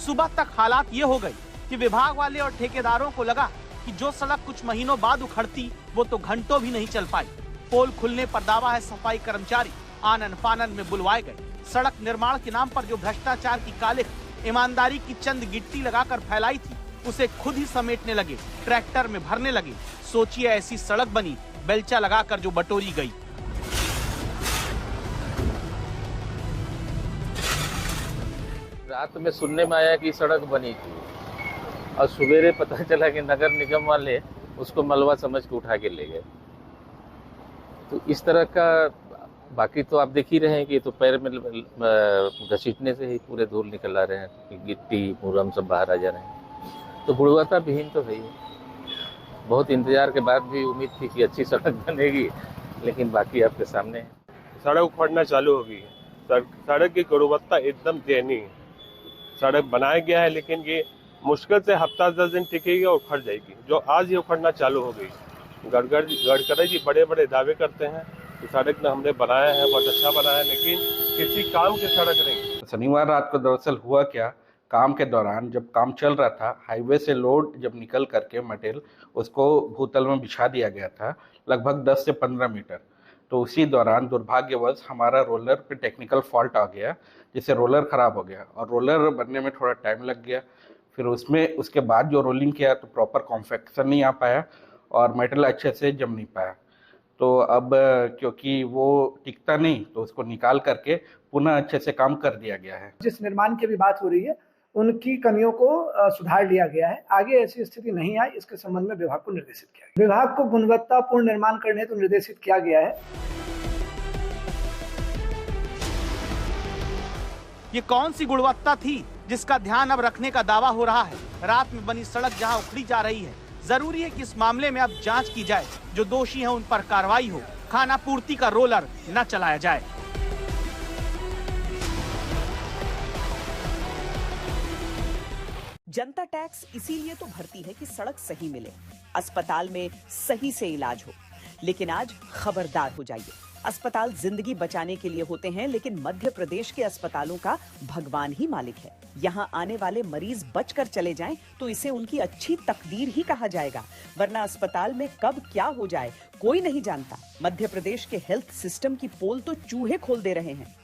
सुबह तक हालात ये हो गई कि विभाग वाले और ठेकेदारों को लगा कि जो सड़क कुछ महीनों बाद उखड़ती वो तो घंटों भी नहीं चल पाई। पोल खुलने पर दावा है सफाई कर्मचारी आनन फानन में बुलवाए गए। सड़क निर्माण के नाम पर जो भ्रष्टाचार की कालिख ईमानदारी की चंद गिट्टी लगाकर फैलाई थी उसे खुद ही समेटने लगे, ट्रैक्टर में भरने लगे। सोचिए ऐसी सड़क बनी बेलचा लगाकर जो बटोरी गई। रात में सुनने में आया कि सड़क बनी थी और सवेरे पता चला कि नगर निगम वाले उसको मलबा समझ के उठा के ले गए। तो इस तरह का बाकी तो आप देख ही रहे हैं कि तो पैर में घसीटने से ही पूरे धूल निकल आ रहे हैं, गिट्टी मुरम सब बाहर आ जा रहे हैं। तो गुणवत्ता विहीन तो है ही। बहुत इंतजार के बाद भी उम्मीद थी कि अच्छी सड़क बनेगी, लेकिन बाकी आपके सामने है। सड़क उखड़ना चालू हो गई। सड़क की गुणवत्ता एकदम दयनीय है। सड़क बनाया गया है लेकिन ये मुश्किल से हफ्ता 10 दिन टिकेगी और उखड़ जाएगी, जो आज ही उखड़ना चालू हो गई। गडकरी जी बड़े बड़े दावे करते हैं कि सड़क ने हमने बनाया है, बहुत अच्छा बनाया है, लेकिन किसी काम की सड़क नहीं। शनिवार रात को दरअसल हुआ क्या, काम के दौरान जब काम चल रहा था, हाईवे से लोड जब निकल करके मटेरियल उसको भूतल में बिछा दिया गया था लगभग 10 से 15 मीटर। तो उसी दौरान दुर्भाग्यवश हमारा रोलर पे टेक्निकल फॉल्ट आ गया जिससे रोलर ख़राब हो गया और रोलर बनने में थोड़ा टाइम लग गया। फिर उसके बाद जो रोलिंग किया तो प्रॉपर कॉन्फेक्शन नहीं आ पाया और मटेरियल अच्छे से जम नहीं पाया। तो अब क्योंकि वो टिकता नहीं तो उसको निकाल करके पुनः अच्छे से काम कर दिया गया है। जिस निर्माण की भी बात हो रही है उनकी कमियों को सुधार लिया गया है। आगे ऐसी स्थिति नहीं आए इसके संबंध में विभाग को निर्देशित किया गया। विभाग को गुणवत्तापूर्ण निर्माण करने हेतु निर्देशित किया गया है। ये कौन सी गुणवत्ता थी जिसका ध्यान अब रखने का दावा हो रहा है? रात में बनी सड़क जहां उखड़ी जा रही है। जरूरी है कि इस मामले में अब जांच की जाए, जो दोषी हैं उन पर कार्रवाई हो, खाना पूर्ति का रोलर न चलाया जाए। जनता टैक्स इसीलिए तो भरती है कि सड़क सही मिले, अस्पताल में सही से इलाज हो, लेकिन आज खबरदार हो जाइए। अस्पताल जिंदगी बचाने के लिए होते हैं, लेकिन मध्य प्रदेश के अस्पतालों का भगवान ही मालिक है। यहाँ आने वाले मरीज बचकर चले जाएं तो इसे उनकी अच्छी तकदीर ही कहा जाएगा, वरना अस्पताल में कब क्या हो जाए कोई नहीं जानता। मध्य प्रदेश के हेल्थ सिस्टम की पोल तो चूहे खोल दे रहे हैं।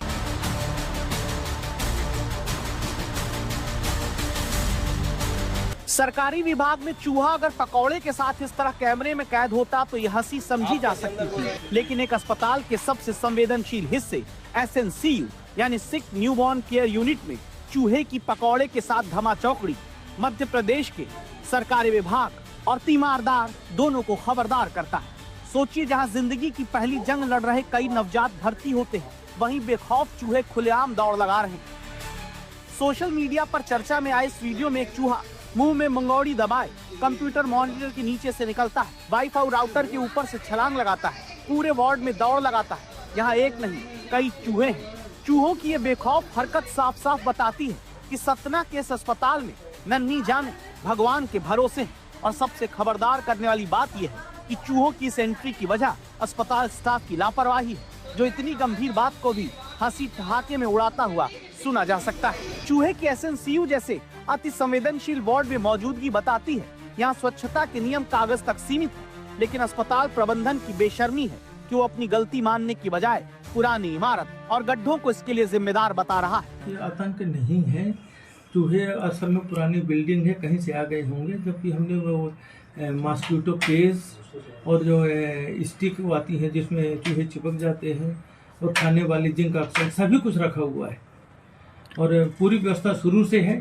सरकारी विभाग में चूहा अगर पकौड़े के साथ इस तरह कैमरे में कैद होता तो यह हंसी समझी जा सकती थी, लेकिन एक अस्पताल के सबसे संवेदनशील हिस्से SNCU यानी सिक न्यूबॉर्न केयर यूनिट में चूहे की पकौड़े के साथ धमाचौकड़ी मध्य प्रदेश के सरकारी विभाग और तीमारदार दोनों को खबरदार करता है। सोचिए, जहां जिंदगी की पहली जंग लड़ रहे कई नवजात भर्ती होते हैं, वहीं बेखौफ चूहे खुलेआम दौड़ लगा रहे हैं। सोशल मीडिया पर चर्चा में आए इस वीडियो में एक चूहा मुंह में मंगोड़ी दबाए कंप्यूटर मॉनिटर के नीचे से निकलता है, वाईफाई राउटर के ऊपर से छलांग लगाता है, पूरे वार्ड में दौड़ लगाता है। यहाँ एक नहीं कई चूहे हैं। चूहों की ये बेखौफ हरकत साफ साफ बताती है कि सतना के इस अस्पताल में नन्ही जान भगवान के भरोसे हैं। और सबसे खबरदार करने वाली बात यह है कि चूहों की इस एंट्री की वजह अस्पताल स्टाफ की लापरवाही है, जो इतनी गंभीर बात को भी हंसी ठहाके में उड़ाता हुआ सुना जा सकता है। चूहे के SNCU जैसे अति संवेदनशील वार्ड में मौजूदगी बताती है यहाँ स्वच्छता के नियम कागज तक सीमित है, लेकिन अस्पताल प्रबंधन की बेशर्मी है कि वो अपनी गलती मानने की बजाय पुरानी इमारत और गड्ढों को इसके लिए जिम्मेदार बता रहा है। ये आतंक नहीं है, चूहे असल में पुरानी बिल्डिंग है, कहीं से आ गए होंगे, जबकि हमने वो मॉस्किटो केज और जो स्टिक आती है जिसमें चूहे चिपक जाते हैं और खाने वाली जिंक ऑक्साइड सभी कुछ रखा हुआ है और पूरी व्यवस्था शुरू से है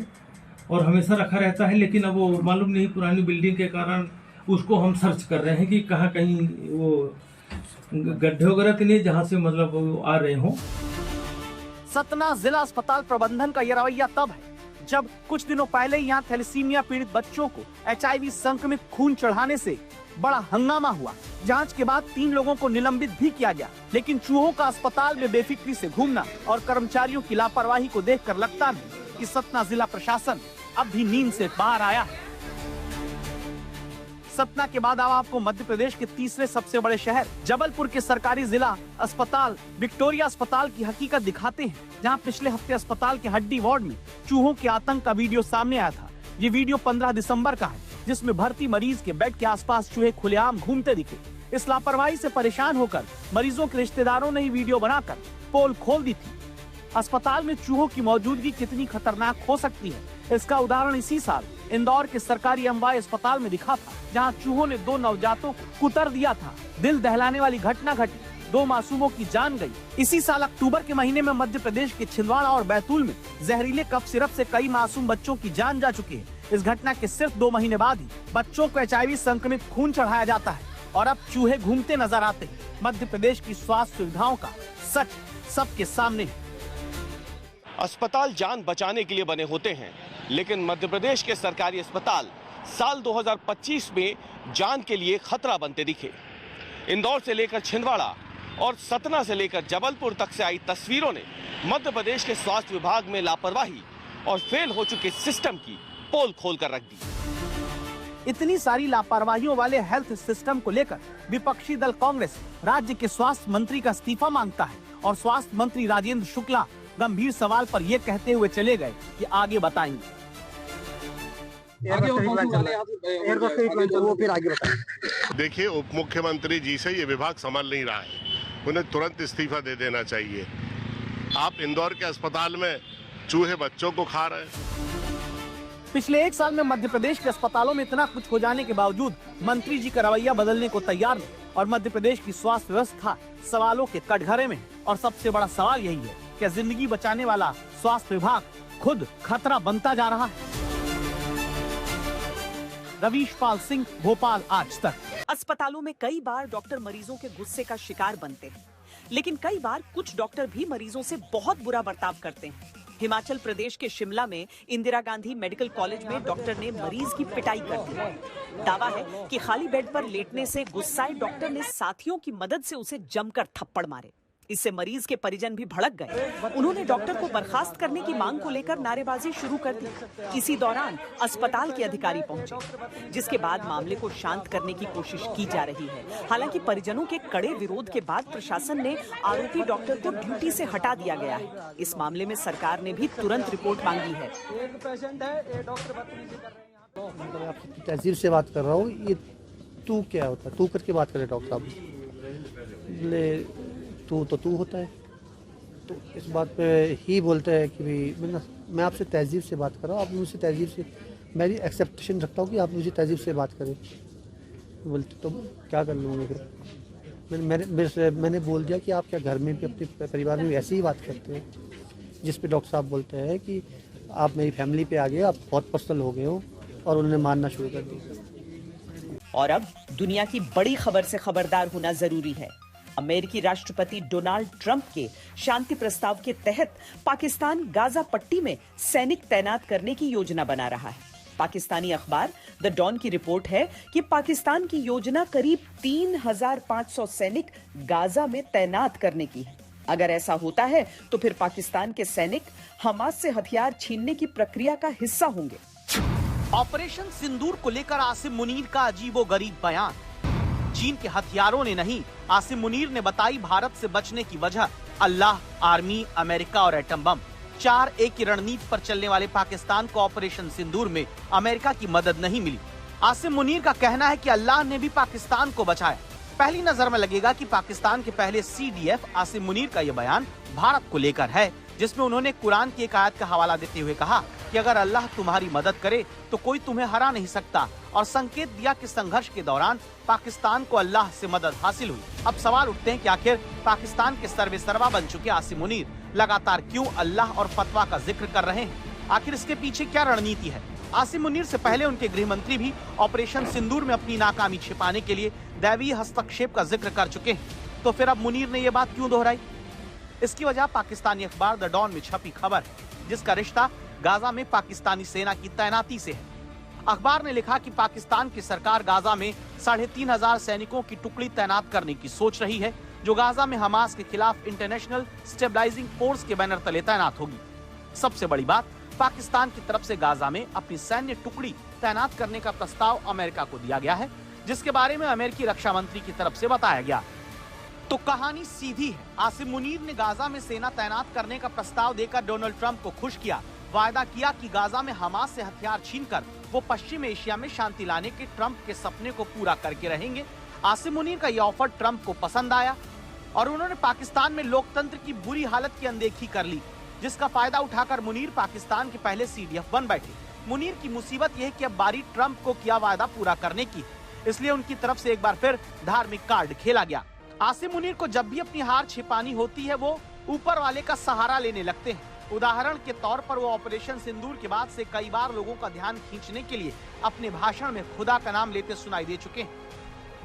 और हमेशा रखा रहता है। लेकिन अब वो मालूम नहीं पुरानी बिल्डिंग के कारण उसको हम सर्च कर रहे हैं कि कहाँ कहीं वो गड्ढे वगैरह तो नहीं जहाँ से मतलब वो आ रहे हों। सतना जिला अस्पताल प्रबंधन का यह रवैया तब है जब कुछ दिनों पहले यहाँ थैलेसीमिया पीड़ित बच्चों को HIV संक्रमित खून चढ़ाने से बड़ा हंगामा हुआ। जांच के बाद 3 लोगों को निलंबित भी किया गया, लेकिन चूहों का अस्पताल में बेफिक्री से घूमना और कर्मचारियों की लापरवाही को देखकर लगता नहीं कि सतना जिला प्रशासन अब भी नींद से बाहर आया है। सतना के बाद अब आपको मध्य प्रदेश के तीसरे सबसे बड़े शहर जबलपुर के सरकारी जिला अस्पताल विक्टोरिया अस्पताल की हकीकत दिखाते हैं, जहां पिछले हफ्ते अस्पताल के हड्डी वार्ड में चूहों के आतंक का वीडियो सामने आया था। ये वीडियो 15 दिसंबर का है, जिसमें भर्ती मरीज के बेड के आसपास चूहे खुलेआम घूमते दिखे। इस लापरवाही से परेशान होकर मरीजों के रिश्तेदारों ने ही वीडियो बनाकर पोल खोल दी थी। अस्पताल में चूहों की मौजूदगी कितनी खतरनाक हो सकती है, इसका उदाहरण इसी साल इंदौर के सरकारी अम्बाई अस्पताल में दिखा था, जहां चूहों ने 2 नवजातों को कुतर दिया था। दिल दहलाने वाली घटना घटी, 2 मासूमों की जान गई। इसी साल अक्टूबर के महीने में मध्य प्रदेश के छिंदवाड़ा और बैतूल में जहरीले कफ सिरप से कई मासूम बच्चों की जान जा चुकी है। इस घटना के सिर्फ 2 महीने बाद ही बच्चों को HIV संक्रमित खून चढ़ाया जाता है और अब चूहे घूमते नजर आते हैं। मध्य प्रदेश की स्वास्थ्य सुविधाओं का सच सबके सामने है। अस्पताल जान बचाने के लिए बने होते हैं, लेकिन मध्य प्रदेश के सरकारी अस्पताल साल 2025 में जान के लिए खतरा बनते दिखे। इंदौर से लेकर छिंदवाड़ा और सतना से लेकर जबलपुर तक से आई तस्वीरों ने मध्य प्रदेश के स्वास्थ्य विभाग में लापरवाही और फेल हो चुके सिस्टम की पोल खोल कर रख दी। इतनी सारी लापरवाहियों वाले हेल्थ सिस्टम को लेकर विपक्षी दल कांग्रेस राज्य के स्वास्थ्य मंत्री का इस्तीफा मांगता है और स्वास्थ्य मंत्री राजेंद्र शुक्ला गंभीर सवाल पर यह कहते हुए चले गए कि आगे बताएंगे। देखिए, उप मुख्यमंत्री जी से ये विभाग संभाल नहीं रहा है, उन्हें तुरंत इस्तीफा दे देना चाहिए। आप इंदौर के अस्पताल में चूहे बच्चों को खा रहे हैं। पिछले 1 साल में मध्य प्रदेश के अस्पतालों में इतना कुछ हो जाने के बावजूद मंत्री जी का रवैया बदलने को तैयार नहीं और मध्य प्रदेश की स्वास्थ्य व्यवस्था सवालों के कटघरे में। और सबसे बड़ा सवाल यही है कि जिंदगी बचाने वाला स्वास्थ्य विभाग खुद खतरा बनता जा रहा है। रवीश पाल सिंह, भोपाल, आज तक। अस्पतालों में कई बार डॉक्टर मरीजों के गुस्से का शिकार बनते हैं, लेकिन कई बार कुछ डॉक्टर भी मरीजों से बहुत बुरा बर्ताव करते हैं। हिमाचल प्रदेश के शिमला में इंदिरा गांधी मेडिकल कॉलेज में डॉक्टर ने मरीज की पिटाई कर दी। दावा है कि खाली बेड पर लेटने से गुस्साए डॉक्टर ने साथियों की मदद से उसे जमकर थप्पड़ मारे। इससे मरीज के परिजन भी भड़क गए। उन्होंने डॉक्टर को बर्खास्त करने की मांग को लेकर नारेबाजी शुरू कर दी। इसी दौरान अस्पताल के अधिकारी पहुंचे, जिसके बाद मामले को शांत करने की कोशिश की जा रही है। हालांकि परिजनों के कड़े विरोध के बाद प्रशासन ने आरोपी डॉक्टर को ड्यूटी से हटा दिया गया है। इस मामले में सरकार ने भी तुरंत रिपोर्ट मांगी है। आपकी तहजीब से बात कर रहा हूँ, ये तू क्या होता है? तू करके बात करे डॉक्टर साहब, तू तो तू होता है, तो इस बात पे ही बोलते हैं कि भाई मैं आपसे तहजीब से बात कर रहा हूँ, आप मुझसे तहजीब से, मेरी एक्सेप्टेशन रखता हूँ कि आप मुझे तहजीब से बात करें। बोलते तो क्या कर लूँगा फिर? मैंने बोल दिया कि आप क्या घर में भी अपने परिवार में भी ऐसे ही बात करते हैं, जिस पे डॉक्टर साहब बोलते हैं कि आप मेरी फैमिली पे आ गए, आप बहुत पर्सनल हो गए हो, और उन्होंने मानना शुरू कर दिया। और अब दुनिया की बड़ी खबर से खबरदार होना जरूरी है। अमेरिकी राष्ट्रपति डोनाल्ड ट्रंप के शांति प्रस्ताव के तहत पाकिस्तान गाजा पट्टी में सैनिक तैनात करने की योजना बना रहा है। पाकिस्तानी अखबार द डॉन की रिपोर्ट है कि पाकिस्तान की योजना करीब 3,500 सैनिक गाजा में तैनात करने की है। अगर ऐसा होता है तो फिर पाकिस्तान के सैनिक हमास से हथियार छीनने की प्रक्रिया का हिस्सा होंगे। ऑपरेशन सिंदूर को लेकर आसिम मुनीर का अजीबोगरीब बयान। चीन के हथियारों ने नहीं, आसिम मुनीर ने बताई भारत से बचने की वजह अल्लाह, आर्मी, अमेरिका और एटम बम। 4A की रणनीति पर चलने वाले पाकिस्तान को ऑपरेशन सिंदूर में अमेरिका की मदद नहीं मिली। आसिम मुनीर का कहना है कि अल्लाह ने भी पाकिस्तान को बचाया। पहली नजर में लगेगा कि पाकिस्तान के पहले CDF आसिम मुनीर का यह बयान भारत को लेकर है, जिसमें उन्होंने कुरान की एक आयत का हवाला देते हुए कहा कि अगर अल्लाह तुम्हारी मदद करे तो कोई तुम्हें हरा नहीं सकता, और संकेत दिया कि संघर्ष के दौरान पाकिस्तान को अल्लाह से मदद हासिल हुई। अब सवाल उठते हैं कि आखिर पाकिस्तान के सर्वेसर्वा बन चुके आसिम मुनीर लगातार क्यों अल्लाह और फतवा का जिक्र कर रहे हैं? आखिर इसके पीछे क्या रणनीति है? आसिम मुनीर से पहले उनके गृह मंत्री भी ऑपरेशन सिंदूर में अपनी नाकामी छिपाने के लिए दैवीय हस्तक्षेप का जिक्र कर चुके हैं। तो फिर अब मुनीर ने ये बात क्यों दोहराई? इसकी वजह पाकिस्तानी अखबार द डॉन में छपी खबर है, जिसका रिश्ता गाजा में पाकिस्तानी सेना की तैनाती से है। अखबार ने लिखा कि पाकिस्तान की सरकार गाजा में 3,500 सैनिकों की टुकड़ी तैनात करने की सोच रही है, जो गाजा में हमास के खिलाफ इंटरनेशनल स्टेबलाइजिंग फोर्स के बैनर तले तैनात होगी। सबसे बड़ी बात, पाकिस्तान की तरफ से गाजा में अपनी सैन्य टुकड़ी तैनात करने का प्रस्ताव अमेरिका को दिया गया है, जिसके बारे में अमेरिकी रक्षा मंत्री की तरफ से बताया गया। तो कहानी सीधी है। आसिम मुनीर ने गाजा में सेना तैनात करने का प्रस्ताव देकर डोनाल्ड ट्रंप को खुश किया, वायदा किया कि गाजा में हमास से हथियार छीनकर वो पश्चिम एशिया में शांति लाने के ट्रंप के सपने को पूरा करके रहेंगे। आसिम मुनीर का यह ऑफर ट्रंप को पसंद आया और उन्होंने पाकिस्तान में लोकतंत्र की बुरी हालत की अनदेखी कर ली, जिसका फायदा उठाकर मुनीर पाकिस्तान के पहले CDF बन बैठे। मुनीर की मुसीबत यह है कि अब बारी ट्रंप को किया वायदा पूरा करने की, इसलिए उनकी तरफ से एक बार फिर धार्मिक कार्ड खेला गया। आसिम मुनीर को जब भी अपनी हार छिपानी होती है, वो ऊपर वाले का सहारा लेने लगते हैं। उदाहरण के तौर पर वो ऑपरेशन सिंदूर के बाद से कई बार लोगों का ध्यान खींचने के लिए अपने भाषण में खुदा का नाम लेते सुनाई दे चुके हैं।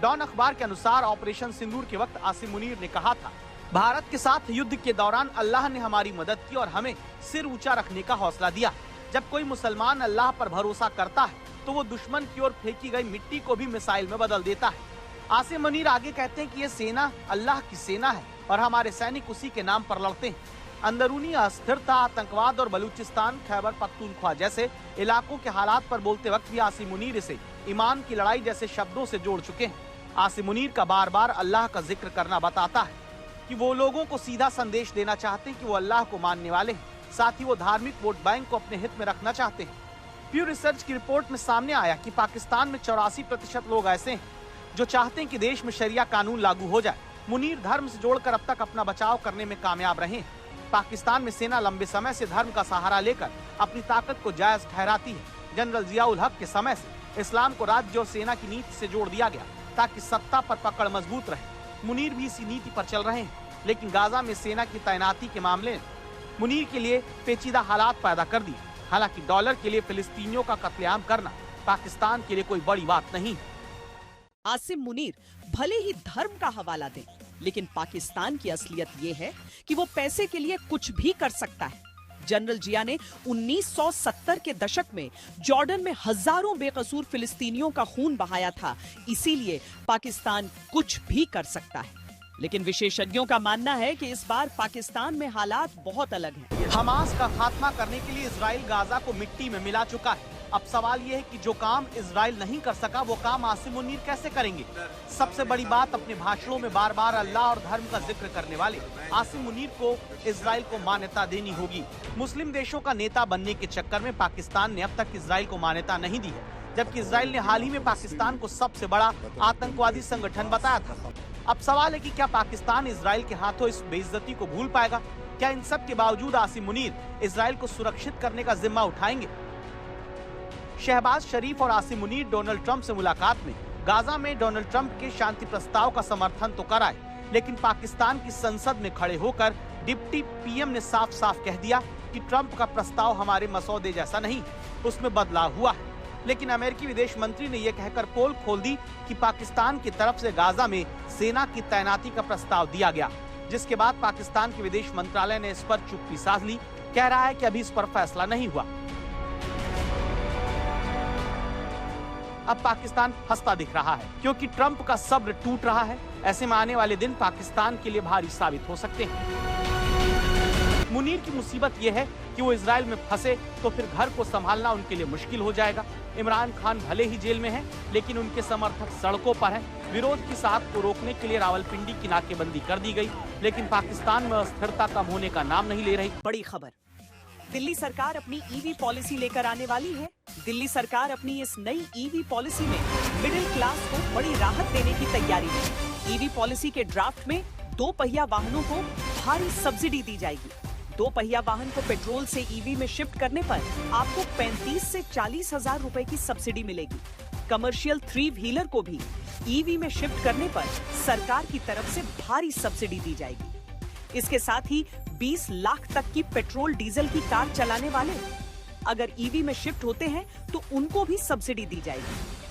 डॉन अखबार के अनुसार ऑपरेशन सिंदूर के वक्त आसिम मुनीर ने कहा था, भारत के साथ युद्ध के दौरान अल्लाह ने हमारी मदद की और हमें सिर ऊंचा रखने का हौसला दिया। जब कोई मुसलमान अल्लाह पर भरोसा करता है तो वो दुश्मन की ओर फेंकी गई मिट्टी को भी मिसाइल में बदल देता है। आसिम मुनीर आगे कहते हैं कि ये सेना अल्लाह की सेना है और हमारे सैनिक उसी के नाम पर लड़ते हैं। अंदरूनी अस्थिरता, आतंकवाद और बलूचिस्तान, खैबर पख्तूनख्वा जैसे इलाकों के हालात पर बोलते वक्त भी आसिम मुनीर इसे ईमान की लड़ाई जैसे शब्दों से जोड़ चुके हैं। आसिम मुनीर का बार बार अल्लाह का जिक्र करना बताता है कि वो लोगों को सीधा संदेश देना चाहते हैं कि वो अल्लाह को मानने वाले हैं, साथ ही वो धार्मिक वोट बैंक को अपने हित में रखना चाहते हैं। प्यू रिसर्च की रिपोर्ट में सामने आया कि पाकिस्तान में 84% लोग ऐसे हैं जो चाहते हैं कि देश में शरिया कानून लागू हो जाए। मुनीर धर्म से जोड़कर अब तक अपना बचाव करने में कामयाब रहे हैं। पाकिस्तान में सेना लंबे समय से धर्म का सहारा लेकर अपनी ताकत को जायज ठहराती है। जनरल जियाउल हक के समय से इस्लाम को राज्य और सेना की नीति से जोड़ दिया गया ताकि सत्ता पर पकड़ मजबूत रहे। मुनीर भी इसी नीति पर चल रहे हैं, लेकिन गाजा में सेना की तैनाती के मामले ने मुनीर के लिए पेचीदा हालात पैदा कर दिए। हालांकि डॉलर के लिए फिलिस्तीनियों का कत्लेआम करना पाकिस्तान के लिए कोई बड़ी बात नहीं है। आसिम मुनीर भले ही धर्म का हवाला दें, लेकिन पाकिस्तान की असलियत ये है कि वो पैसे के लिए कुछ भी कर सकता है। जनरल जिया ने 1970 के दशक में जॉर्डन में हजारों बेकसूर फिलिस्तीनियों का खून बहाया था, इसीलिए पाकिस्तान कुछ भी कर सकता है। लेकिन विशेषज्ञों का मानना है कि इस बार पाकिस्तान में हालात बहुत अलग हैं। हमास का खात्मा करने के लिए इजराइल गाजा को मिट्टी में मिला चुका है। अब सवाल ये है कि जो काम इजराइल नहीं कर सका वो काम आसिम मुनीर कैसे करेंगे। सबसे बड़ी बात, अपने भाषणों में बार बार अल्लाह और धर्म का जिक्र करने वाले आसिम मुनीर को इजराइल को मान्यता देनी होगी। मुस्लिम देशों का नेता बनने के चक्कर में पाकिस्तान ने अब तक इजराइल को मान्यता नहीं दी है, जबकि इजराइल ने हाल ही में पाकिस्तान को सबसे बड़ा आतंकवादी संगठन बताया था। अब सवाल है कि क्या पाकिस्तान इजराइल के हाथों इस बेइज्जती को भूल पाएगा? क्या इन सब के बावजूद आसिम मुनीर इजराइल को सुरक्षित करने का जिम्मा उठाएंगे? शहबाज शरीफ और आसिम मुनीर डोनाल्ड ट्रंप से मुलाकात में गाजा में डोनाल्ड ट्रंप के शांति प्रस्ताव का समर्थन तो कराए, लेकिन पाकिस्तान की संसद में खड़े होकर डिप्टी पीएम ने साफ साफ कह दिया कि ट्रंप का प्रस्ताव हमारे मसौदे जैसा नहीं, उसमें बदलाव हुआ है। लेकिन अमेरिकी विदेश मंत्री ने यह कहकर पोल खोल दी कि पाकिस्तान की तरफ से गाजा में सेना की तैनाती का प्रस्ताव दिया गया, जिसके बाद पाकिस्तान के विदेश मंत्रालय ने इस पर चुप्पी साध ली। कह रहा है कि अभी इस पर फैसला नहीं हुआ। अब पाकिस्तान हंसता दिख रहा है क्योंकि ट्रंप का सब्र टूट रहा है। ऐसे में आने वाले दिन पाकिस्तान के लिए भारी साबित हो सकते हैं। मुनीर की मुसीबत यह है कि वो इजराइल में फंसे तो फिर घर को संभालना उनके लिए मुश्किल हो जाएगा। इमरान खान भले ही जेल में हैं, लेकिन उनके समर्थक सड़कों पर हैं। विरोध की साहत को रोकने के लिए रावलपिंडी की नाकेबंदी कर दी गई, लेकिन पाकिस्तान में अस्थिरता कम होने का नाम नहीं ले रही। बड़ी खबर, दिल्ली सरकार अपनी ईवी पॉलिसी लेकर आने वाली है। दिल्ली सरकार अपनी इस नई ईवी पॉलिसी में मिडिल क्लास को बड़ी राहत देने की तैयारी है। ईवी पॉलिसी के ड्राफ्ट में 2 पहिया वाहनों को भारी सब्सिडी दी जाएगी। 2 पहिया वाहन को पेट्रोल से ईवी में शिफ्ट करने पर आपको 35 से 40 हजार रुपए की सब्सिडी मिलेगी। कमर्शियल 3 व्हीलर को भी ईवी में शिफ्ट करने पर सरकार की तरफ से भारी सब्सिडी दी जाएगी। इसके साथ ही 20 लाख तक की पेट्रोल डीजल की कार चलाने वाले अगर ईवी में शिफ्ट होते हैं तो उनको भी सब्सिडी दी जाएगी।